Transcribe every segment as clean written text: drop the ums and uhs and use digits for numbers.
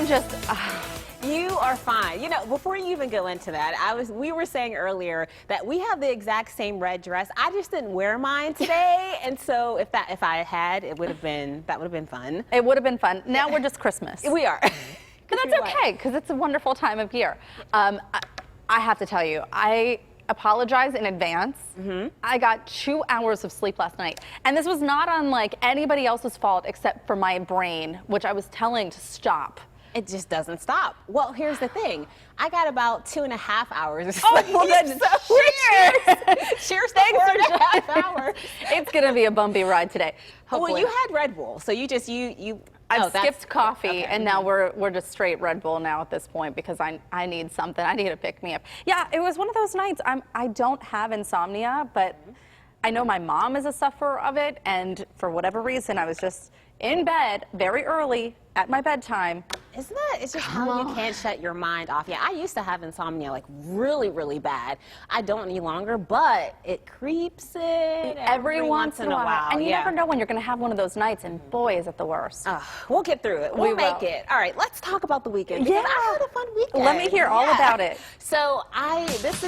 just... You are fine. You know, before you even go into that, we were saying earlier that we have the exact same red dress. I just didn't wear mine today, and so if I had, that would have been fun. It would have been fun. Now we're just Christmas. We are. But that's okay, because it's a wonderful time of year. I have to tell you, I apologize in advance. I got 2 hours of sleep last night, and this was not on like anybody else's fault except for my brain, which I was telling to stop. It just doesn't stop. Well, here's the thing. I got about 2.5 hours of sleep. Oh, well then, cheers! Cheers to 4.5 hours. It's gonna be a bumpy ride today. Hopefully. Well, you had Red Bull, so you I've skipped coffee, and now we're just straight Red Bull now at this point because I need something. I need to pick me up. Yeah, it was one of those nights. I don't have insomnia, but I know my mom is a sufferer of it, and for whatever reason, I was just in bed very early at my bedtime. Isn't that? It's just how you can't shut your mind off. Yeah, I used to have insomnia like really, really bad. I don't any longer, but it creeps in every once in a while. And you yeah. never know when you're going to have one of those nights, and boy, is it the worst. We'll get through it. We'll make it. All right, let's talk about the weekend. Yeah. I had a fun weekend. Let me hear all about it. So this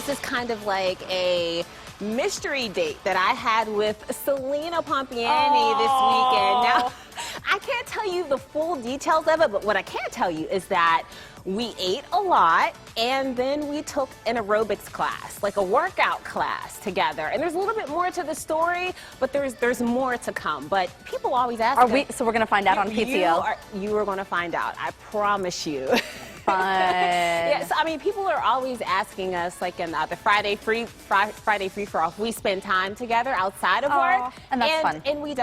is kind of like a mystery date that I had with Selena Pompiani this weekend. Now, I can't tell you the full details of it, but what I can tell you is that we ate a lot, and then we took an aerobics class, like a workout class together. And there's a little bit more to the story, but there's more to come. But people always ask us, so we're going to find out on PTL? You are going to find out. I promise you. Fun. Yes, I mean, people are always asking us, like in the Friday free for all. We spend time together outside of work, and that's fun. And we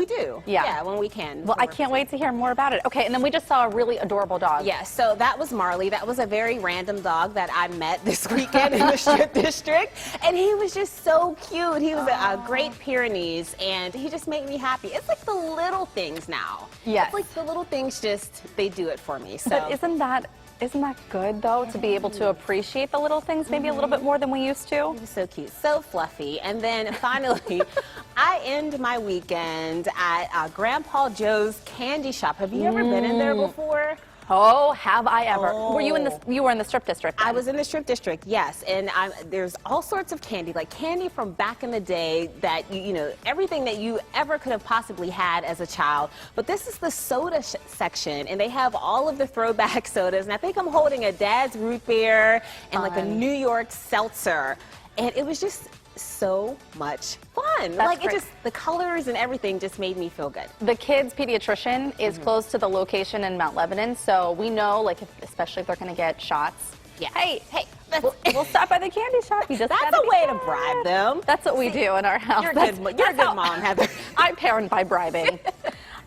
do. Yeah, when we can. Well, I can't wait to hear more about it. Okay, and then we just saw a really adorable dog. Yeah, so that was Marley. That was a very random dog that I met this weekend in the Strip District, and he was just so cute. He was a Great Pyrenees, and he just made me happy. It's like the little things now. Yes. It's like the little things they do it for me. So. But isn't that good, though, to be able to appreciate the little things maybe a little bit more than we used to? He was so cute, so fluffy. And then finally, I end my weekend at Grandpa Joe's Candy Shop. Have you ever been in there before? Oh, have I ever? Were you you were in the Strip District then? I was in the Strip District, yes. And there's all sorts of candy, like candy from back in the day that, you know, everything that you ever could have possibly had as a child. But this is the soda section, and they have all of the throwback sodas. And I think I'm holding a Dad's Root Beer and like a New York Seltzer. And it was just so much fun. The colors and everything just made me feel good. The kids' pediatrician is close to the location in Mount Lebanon, so we know, like, especially if they're going to get shots. Yeah. Hey, we'll stop by the candy shop. You just That's a way to bribe them. That's what we do in our house. You're a good mom, Heather. I parent by bribing.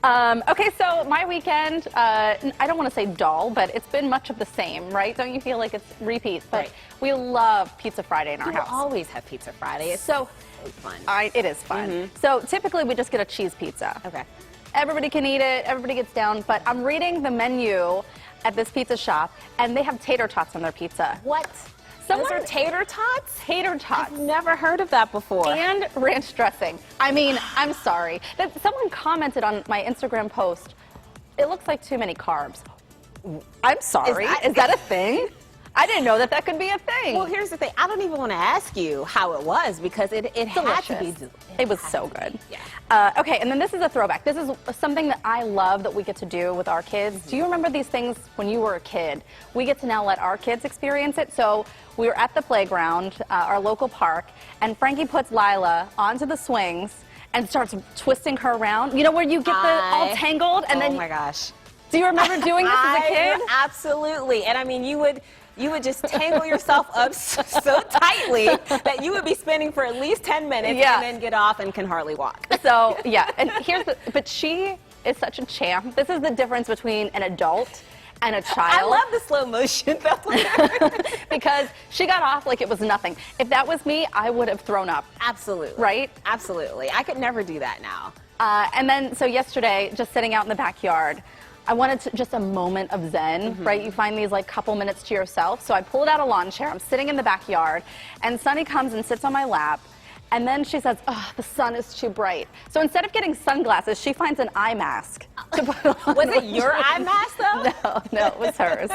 Okay, so my weekend, I don't want to say dull, but it's been much of the same, right? Don't you feel like it's repeats? But we love Pizza Friday in our house. We always have Pizza Friday. It's so fun. It is fun. So typically we just get a cheese pizza. Okay. Everybody can eat it, everybody gets down, but I'm reading the menu at this pizza shop, and they have tater tots on their pizza. What? Those are tater tots? Tater tots. I've never heard of that before. And ranch dressing. I mean, I'm sorry. Someone commented on my Instagram post, it looks like too many carbs. I'm sorry. Is that a thing? I didn't know that could be a thing. Well, here's the thing. I don't even want to ask you how it was because it had to be delicious. It was so good. Yeah. Okay, and then this is a throwback. This is something that I love that we get to do with our kids. Do you remember these things when you were a kid? We get to now let our kids experience it. So we were at the playground, our local park, and Frankie puts Lila onto the swings and starts twisting her around. You know where you get all tangled? And then, oh my gosh. Do you remember doing this as a kid? Absolutely. And I mean, you would just tangle yourself up so tightly that you would be spinning for at least 10 minutes and then get off and can hardly walk. So, yeah, and but she is such a champ. This is the difference between an adult and a child. I love the slow motion though. Because she got off like it was nothing. If that was me, I would have thrown up. Absolutely. Right? Absolutely. I could never do that now. And then, so yesterday, just sitting out in the backyard, I wanted just a moment of zen, right? You find these like couple minutes to yourself. So I pulled out a lawn chair. I'm sitting in the backyard, and Sonny comes and sits on my lap, And then she says, oh, the sun is too bright. So instead of getting sunglasses, she finds an eye mask to put on. Was it your eye mask, though? No, it was hers.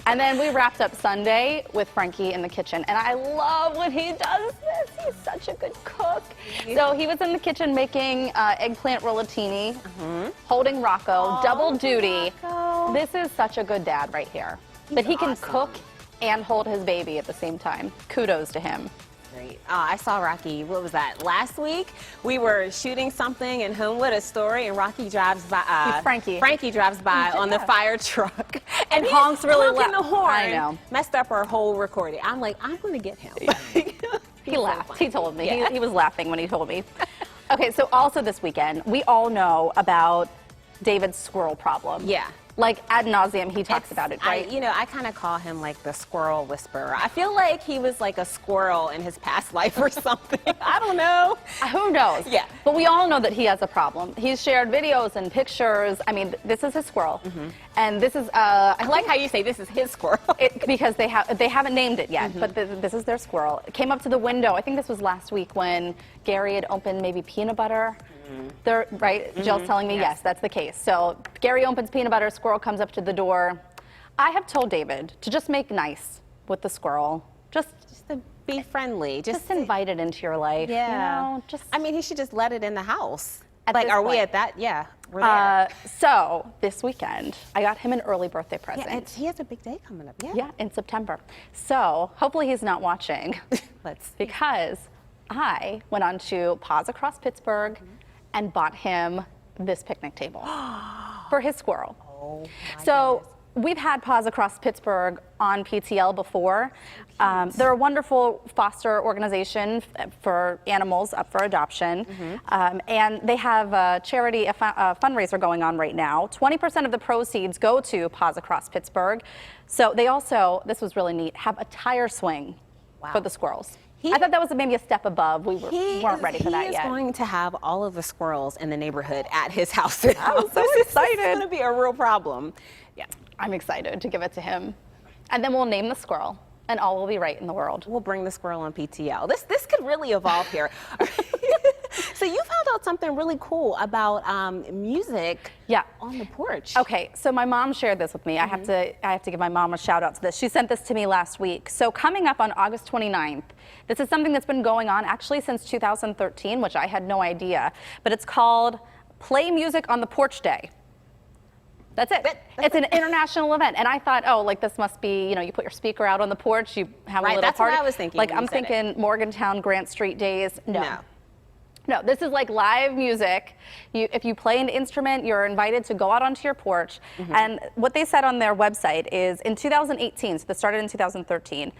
And then we wrapped up Sunday with Frankie in the kitchen. And I love when he does this. He's such a good cook. So he was in the kitchen making eggplant rollatini, holding Rocco, double duty. Rocco. This is such a good dad right here. That he can awesome. cook and hold his baby at the same time. Kudos to him. Great. Oh, I saw Rocky, what was that, last week? We were shooting something in Homewood, a story, and Rocky drives by, Frankie drives by on the fire truck. And he's honks really honking loud. the horn. I know. Messed up our whole recording. I'm like, I'm going to get him. He laughed. He told me. Yeah. He was laughing when he told me. Okay, so also this weekend, we all know about David's squirrel problem. Yeah. Like ad nauseum, he talks about it, right? I kind of call him like the squirrel whisperer. I feel like he was like a squirrel in his past life or something. I don't know. Who knows? Yeah. But we all know that he has a problem. He's shared videos and pictures. I mean, this is his squirrel. And this is, I like how you say this is his squirrel. because they haven't named it yet, but this is their squirrel. It came up to the window. I think this was last week when Gary had opened maybe peanut butter. Right? Jill's telling me yes, that's the case. So Gary opens peanut butter, squirrel comes up to the door. I have told David to just make nice with the squirrel. Just to be friendly. Just invite it into your life. Yeah. You know, just I mean, he should just let it in the house. At Like, this are we point. at that? Yeah, we're there. So this weekend, I got him an early birthday present. Yeah, he has a big day coming up. Yeah. Yeah, in September. So hopefully he's not watching. Let's. Because I went on to Paws Across Pittsburgh and bought him this picnic table for his squirrel. Oh, my So we've had Paws Across Pittsburgh on PTL before. They're a wonderful foster organization for animals up for adoption. And they have a charity, a fundraiser going on right now. 20% of the proceeds go to Paws Across Pittsburgh. So they also, this was really neat, have a tire swing for the squirrels. I thought that was maybe a step above. We weren't ready for that yet. He is going to have all of the squirrels in the neighborhood at his house now. I'm so This excited. is going to be a real problem. Yeah. I'm excited to give it to him. And then we'll name the squirrel, and all will be right in the world. We'll bring the squirrel on PTL. This could really evolve here. So you found out something really cool about music on the porch. Okay, so my mom shared this with me. I have to give my mom a shout out to this. She sent this to me last week. So coming up on August 29th, this is something that's been going on actually since 2013, which I had no idea, but it's called Play Music on the Porch Day. That's it. It's an international event. And I thought, oh, like this must be, you put your speaker out on the porch, you have a little that's party. what I was thinking Like when you I'm said it. thinking Morgantown, Grant Street days. No, this is like live music. If you play an instrument, you're invited to go out onto your porch. And what they said on their website is in 2018, so this started in 2013,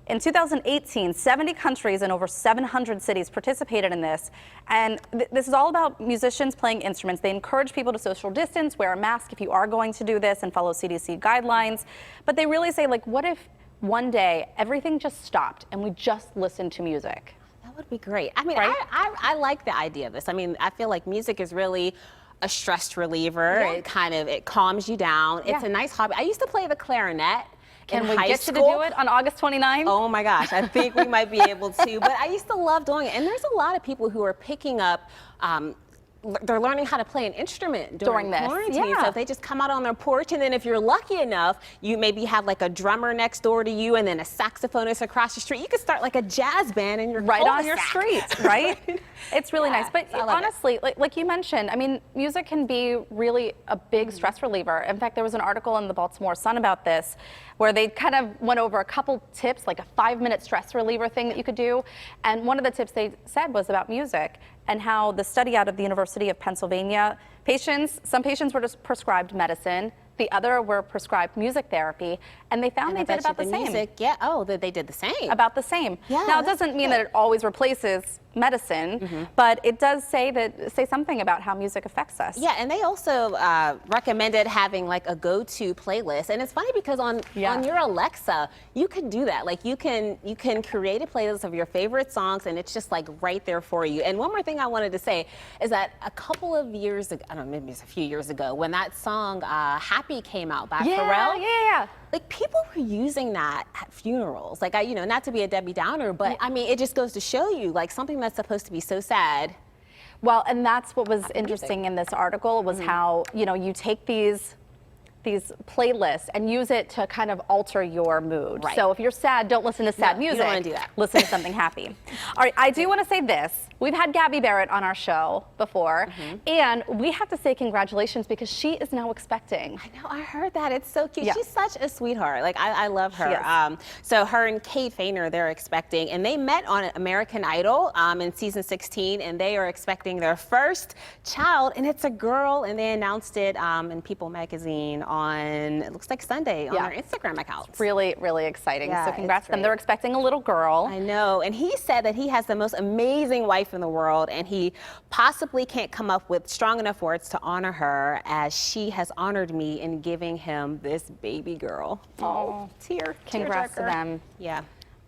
in 2018, 70 countries and over 700 cities participated in this. And this is all about musicians playing instruments. They encourage people to social distance, wear a mask if you are going to do this, and follow CDC guidelines. But they really say, like, what if one day everything just stopped and we just listened to music? That would be great. I mean, Right? I like the idea of this. I mean, I feel like music is really a stress reliever. It calms you down. It's a nice hobby. I used to play the clarinet. Can in we high get you to school. do it on August 29th? Oh my gosh, I think we might be able to. But I used to love doing it. And there's a lot of people who are picking up, they're learning how to play an instrument during this. quarantine. Yeah. So if they just come out on their porch, and then if you're lucky enough, you maybe have like a drummer next door to you and then a saxophonist across the street. You could start like a jazz band in your right on your cul-de-sac. street, right? It's really nice. But I love it. honestly, like you mentioned, I mean, music can be really a big stress reliever. In fact, there was an article in the Baltimore Sun about this where they kind of went over a couple tips, like a 5-minute stress reliever thing that you could do. And one of the tips they said was about music and how the study out of the University of Pennsylvania, some patients were just prescribed medicine, the other were prescribed music therapy, and they found they did about the same. Music, that they did the same. About the same. Yeah, now, it that's doesn't mean good. that it always replaces medicine, but it does say something about how music affects us. Yeah, and they also recommended having like a go-to playlist. And it's funny because on your Alexa, you can do that. Like you can create a playlist of your favorite songs, and it's just like right there for you. And one more thing I wanted to say is that a couple of years ago, I don't know, maybe it's a few years ago, when that song "Happy" came out by Pharrell. Yeah. Like people were using that at funerals. Like not to be a Debbie Downer, but I mean, it just goes to show you like something that's supposed to be so sad. Well, and that's what was interesting in this article was how, you know, you take these playlists and use it to kind of alter your mood. Right. So if you're sad, don't listen to sad No, music. you don't wanna do that. Listen to something happy. All right, I do want to say this. We've had Gabby Barrett on our show before, and we have to say congratulations because she is now expecting. I know, I heard that. It's so cute. Yeah. She's such a sweetheart. Like, I love her. She is. So her and Kate Fainer, they're expecting, and they met on American Idol in season 16, and they are expecting their first child, and it's a girl, and they announced it in People magazine on, it looks like Sunday, on Yeah. their Instagram accounts. Really, really exciting. Yeah, So it's congrats to them. great. They're expecting a little girl. I know, and he said that he has the most amazing wife in the world, and he possibly can't come up with strong enough words to honor her as she has honored me in giving him this baby girl. Oh, congrats to tearjerker. them. Yeah.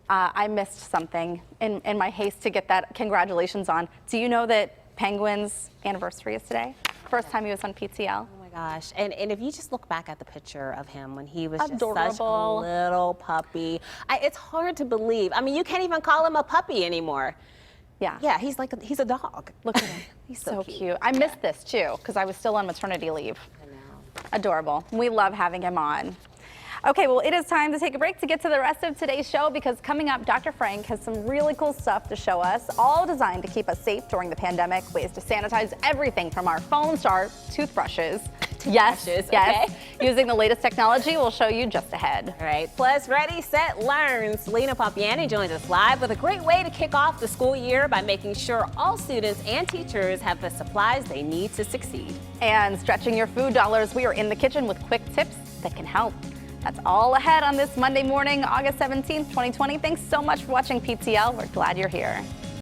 I missed something in my haste to get that congratulations on. Do you know that Penguin's anniversary is today? First time he was on PTL. Oh my gosh. And if you just look back at the picture of him when he was just such a Adorable. little puppy, it's hard to believe. I mean, you can't even call him a puppy anymore. Yeah. Yeah, he's a dog. Look at him. He's so cute. I missed this too because I was still on maternity leave. I know. Adorable. We love having him on. Okay, well, it is time to take a break to get to the rest of today's show because coming up, Dr. Frank has some really cool stuff to show us, all designed to keep us safe during the pandemic, ways to sanitize everything from our phones to our toothbrushes. Yes, Toothbrushes, yes. okay. Using the latest technology, we'll show you just ahead. All right, plus Ready, Set, Learn. Selena Pompiani joins us live with a great way to kick off the school year by making sure all students and teachers have the supplies they need to succeed. And stretching your food dollars, we are in the kitchen with quick tips that can help. That's all ahead on this Monday morning, August 17th, 2020. Thanks so much for watching PTL. We're glad you're here.